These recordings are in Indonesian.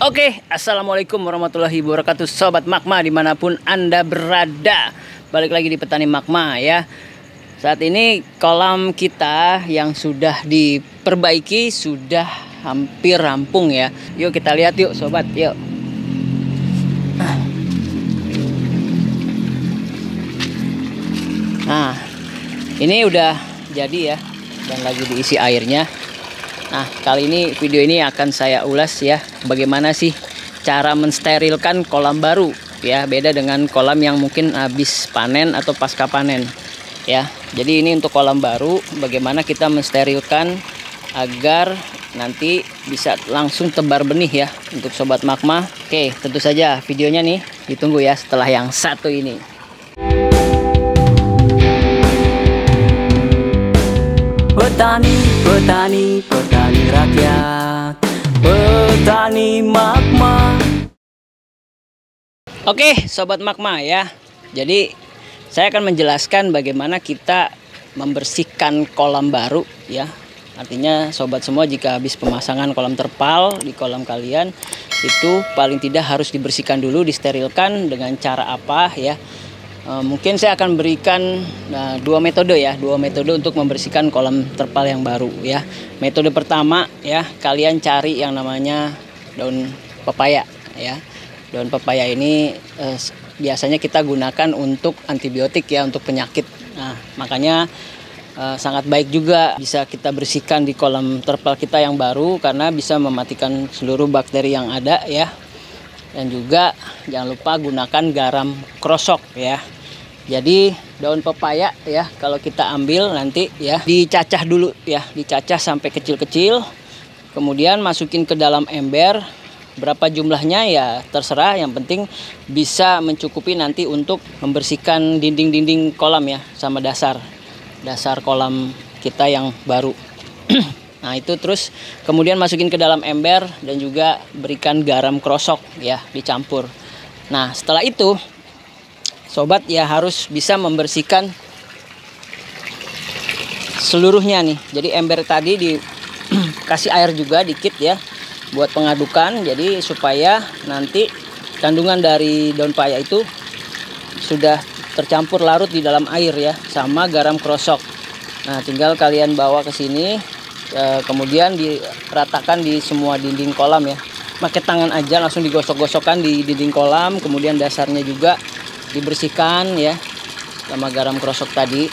Oke, assalamualaikum warahmatullahi wabarakatuh, sobat Magma dimanapun anda berada. Balik lagi di Petani Magma ya. Saat ini kolam kita yang sudah diperbaiki sudah hampir rampung ya. Yuk kita lihat yuk sobat, yuk. Nah, ini udah jadi ya, dan lagi diisi airnya. Nah, kali ini video ini akan saya ulas ya, bagaimana sih cara mensterilkan kolam baru ya, beda dengan kolam yang mungkin habis panen atau pasca panen ya. Jadi ini untuk kolam baru, bagaimana kita mensterilkan agar nanti bisa langsung tebar benih ya untuk sobat Magma. Oke, tentu saja videonya nih ditunggu ya setelah yang satu ini. Petani rakyat, Petani Magma. Oke, sobat Magma ya. Jadi saya akan menjelaskan bagaimana kita membersihkan kolam baru ya. Artinya sobat semua, jika habis pemasangan kolam terpal di kolam kalian, itu paling tidak harus dibersihkan dulu, disterilkan dengan cara apa ya. Mungkin saya akan berikan dua metode untuk membersihkan kolam terpal yang baru ya. Metode pertama ya, kalian cari yang namanya daun pepaya ya. Daun pepaya ini biasanya kita gunakan untuk antibiotik ya, untuk penyakit. Nah, makanya sangat baik juga bisa kita bersihkan di kolam terpal kita yang baru, karena bisa mematikan seluruh bakteri yang ada ya. Dan juga jangan lupa gunakan garam krosok ya. Jadi daun pepaya ya, kalau kita ambil nanti ya, dicacah dulu ya, dicacah sampai kecil-kecil. Kemudian masukin ke dalam ember. Berapa jumlahnya ya terserah, yang penting bisa mencukupi nanti untuk membersihkan dinding-dinding kolam ya, sama dasar kolam kita yang baru. Nah itu, terus kemudian masukin ke dalam ember dan juga berikan garam krosok ya, dicampur. Nah setelah itu sobat ya harus bisa membersihkan seluruhnya nih. Jadi ember tadi dikasih air juga dikit ya, buat pengadukan. Jadi supaya nanti kandungan dari daun pepaya itu sudah tercampur larut di dalam air ya, sama garam krosok. Nah tinggal kalian bawa ke sini. Kemudian diratakan di semua dinding kolam ya, pakai tangan aja langsung digosok-gosokkan di dinding kolam. Kemudian dasarnya juga dibersihkan ya sama garam krosok tadi.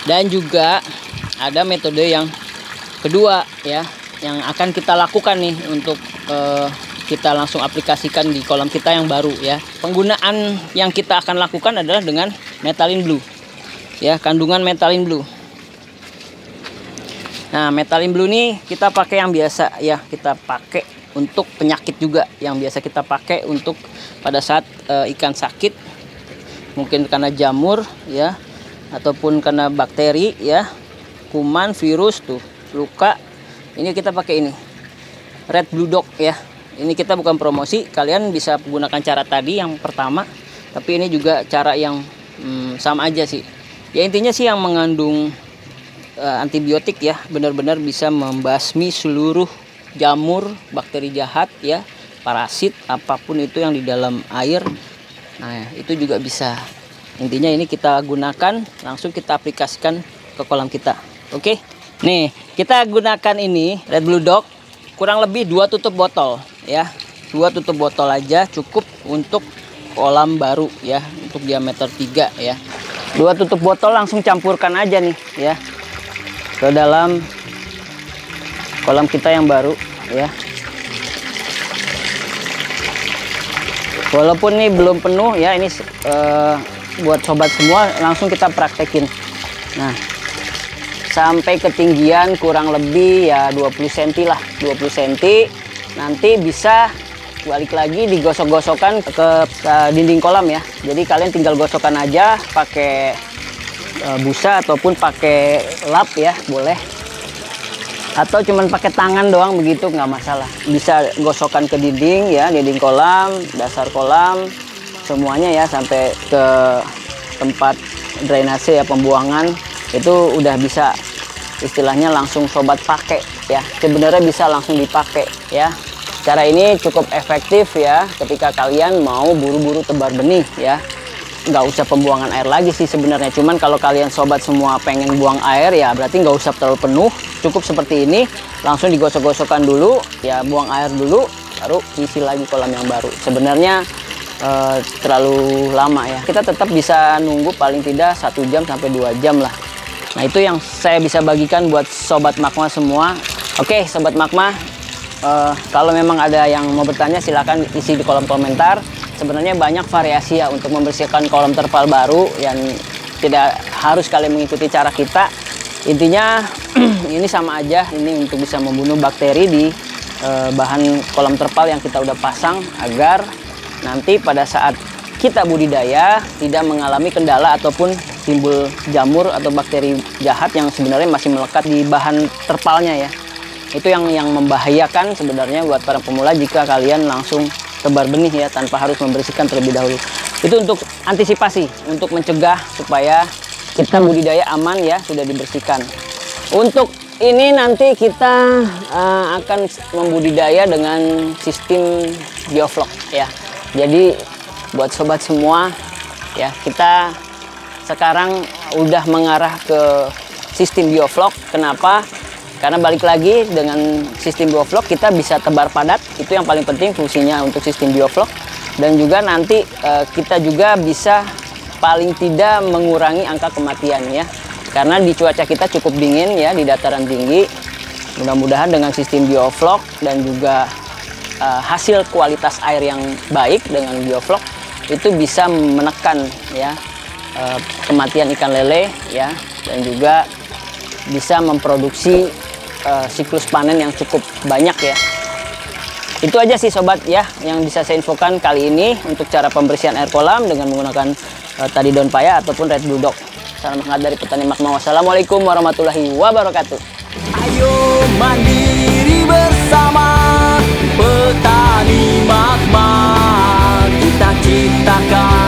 Dan juga ada metode yang kedua ya, yang akan kita lakukan nih untuk kita langsung aplikasikan di kolam kita yang baru ya. Penggunaan yang kita akan lakukan adalah dengan Methylene Blue ya, kandungan Methylene Blue. Nah, Methylene Blue nih kita pakai yang biasa ya, kita pakai untuk penyakit juga, yang biasa kita pakai untuk pada saat ikan sakit, mungkin karena jamur ya, ataupun karena bakteri ya, kuman, virus tuh, luka. Ini kita pakai ini Red Blue Dog ya. Ini kita bukan promosi, kalian bisa menggunakan cara tadi yang pertama, tapi ini juga cara yang sama aja sih. Ya intinya sih yang mengandung antibiotik ya, benar-benar bisa membasmi seluruh jamur, bakteri jahat ya, parasit, apapun itu yang di dalam air. Nah itu juga bisa. Intinya ini kita gunakan, langsung kita aplikasikan ke kolam kita. Oke, nih kita gunakan ini Red Blue Dog, kurang lebih 2 tutup botol ya, 2 tutup botol aja cukup untuk kolam baru ya, untuk diameter 3 ya. 2 tutup botol langsung campurkan aja nih ya ke dalam kolam kita yang baru ya. Walaupun ini belum penuh ya, ini buat sobat semua langsung kita praktekin. Nah sampai ketinggian kurang lebih ya 20 cm lah, 20 cm. Nanti bisa balik lagi digosok-gosokkan ke dinding kolam ya. Jadi kalian tinggal gosokkan aja pakai busa ataupun pakai lap ya, boleh, atau cuman pakai tangan doang begitu nggak masalah. Bisa gosokkan ke dinding ya, dinding kolam, dasar kolam, semuanya ya, sampai ke tempat drainase ya, pembuangan. Itu udah bisa istilahnya langsung sobat pakai ya, sebenarnya bisa langsung dipakai ya. Cara ini cukup efektif ya ketika kalian mau buru-buru tebar benih ya. Nggak usah pembuangan air lagi sih sebenarnya. Cuman kalau kalian sobat semua pengen buang air ya berarti nggak usah terlalu penuh. Cukup seperti ini, langsung digosok-gosokkan dulu ya, buang air dulu, baru isi lagi kolam yang baru. Sebenarnya terlalu lama ya. Kita tetap bisa nunggu paling tidak 1 jam sampai 2 jam lah. Nah itu yang saya bisa bagikan buat sobat magma semua. Oke sobat magma, kalau memang ada yang mau bertanya silahkan isi di kolom komentar. Sebenarnya banyak variasi ya untuk membersihkan kolam terpal baru yang tidak harus kalian mengikuti cara kita. Intinya ini sama aja, ini untuk bisa membunuh bakteri di bahan kolam terpal yang kita udah pasang agar nanti pada saat kita budidaya tidak mengalami kendala ataupun timbul jamur atau bakteri jahat yang sebenarnya masih melekat di bahan terpalnya ya. Itu yang membahayakan sebenarnya buat para pemula jika kalian langsung tebar benih ya tanpa harus membersihkan terlebih dahulu. Itu untuk antisipasi, untuk mencegah supaya kita budidaya aman ya, sudah dibersihkan. Untuk ini nanti kita akan membudidaya dengan sistem bioflok ya. Jadi buat sobat semua ya, kita sekarang udah mengarah ke sistem bioflok. Kenapa? Karena balik lagi dengan sistem bioflok kita bisa tebar padat, itu yang paling penting fungsinya untuk sistem bioflok. Dan juga nanti kita juga bisa paling tidak mengurangi angka kematian ya. Karena di cuaca kita cukup dingin ya, di dataran tinggi. Mudah-mudahan dengan sistem bioflok dan juga hasil kualitas air yang baik dengan bioflok itu bisa menekan ya kematian ikan lele ya, dan juga bisa memproduksi siklus panen yang cukup banyak ya. Itu aja sih sobat ya yang bisa saya infokan kali ini untuk cara pembersihan air kolam dengan menggunakan tadi daun paya ataupun red blue dog. Salam hangat dari petani magma. Wassalamualaikum warahmatullahi wabarakatuh. Ayo mandiri bersama petani magma, kita ciptakan